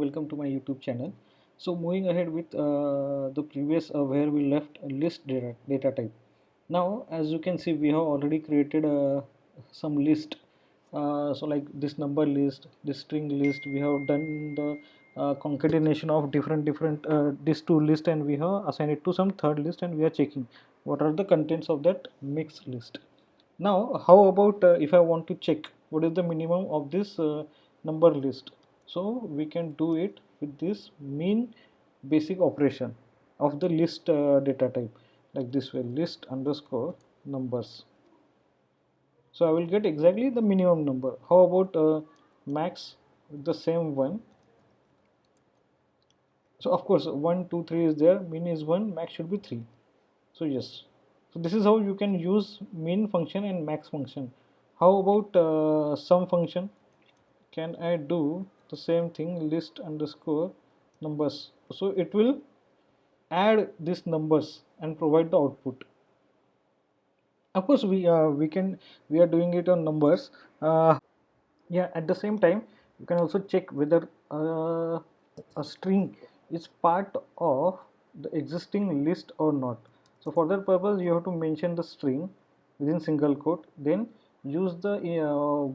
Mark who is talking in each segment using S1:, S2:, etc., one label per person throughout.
S1: welcome to my YouTube channel. So moving ahead with the previous where we left list data type. Now as you can see we have already created some list. So like this number list, this string list, we have done the concatenation of different these two list, and we have assigned it to some third list, and we are checking what are the contents of that mixed list. Now how about if I want to check what is the minimum of this number list? So we can do it with this mean basic operation of the list data type, like this way, list underscore numbers. So I will get exactly the minimum number. How about max with the same one? So of course 1 2 3 is there, min is 1, max should be 3. So yes, so this is how you can use min function and max function. How about sum function? Can I do the same thing, list underscore numbers? So it will add these numbers and provide the output. Of course we are doing it on numbers. Yeah, at the same time you can also check whether a string is part of the existing list or not. So for that purpose you have to mention the string within single quote, then use the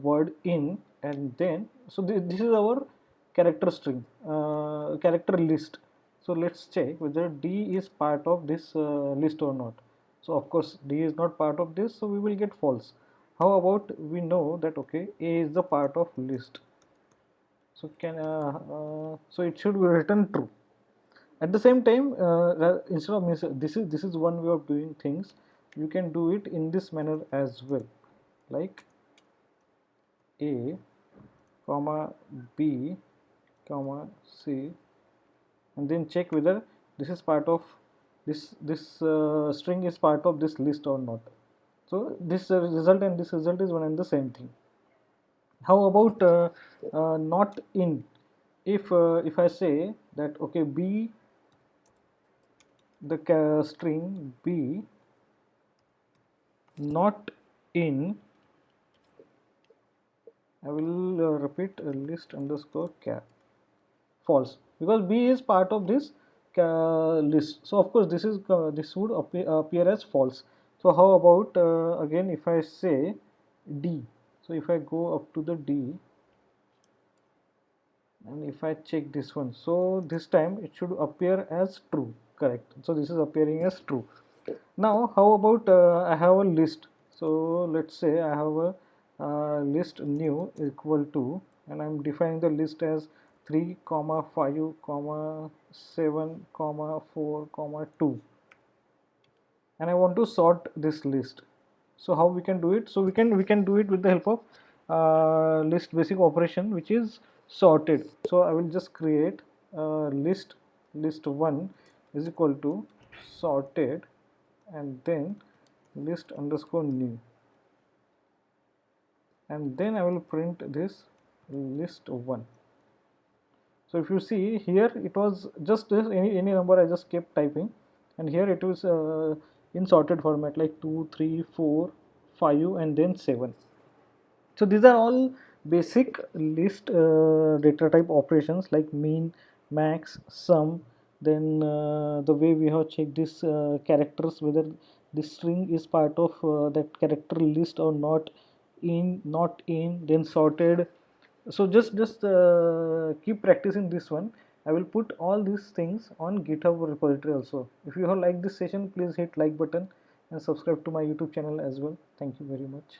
S1: word in, and then so this is our character string, character list. So let's check whether D is part of this list or not. So of course D is not part of this, so we will get false. How about we know that okay, A is the part of list, so so it should be written true. At the same time instead of this is one way of doing things. You can do it in this manner as well, like A comma B comma C, and then check whether this is part of this string is part of this list or not. So this result and this result is one and the same thing. How about not in? If I say that okay, B, the string B not in, I will repeat list underscore char, false, because B is part of this list. So of course this would appear as false. So how about again if I say D? So if I go up to the D, and if I check this one, so this time it should appear as true, correct? So this is appearing as true. Now how about I have a list. So let's say I have a list new equal to, and I'm defining the list as 3 comma 5 comma 7 comma 4 comma 2, and I want to sort this list. So how we can do it? So we can do it with the help of list basic operation, which is sorted. So I will just create list1 is equal to sorted, and then list underscore new, and then I will print this list1. So if you see here, it was just this any number I just kept typing, and here it was in sorted format, like 2 3 4 5 and then 7. So these are all basic list data type operations, like mean, max, sum. Then the way we have checked this characters, whether this string is part of that character list or not, in, not in, then sorted. So just keep practicing this one. I will put all these things on GitHub repository also. If you have liked this session, please hit like button and subscribe to my YouTube channel as well. Thank you very much.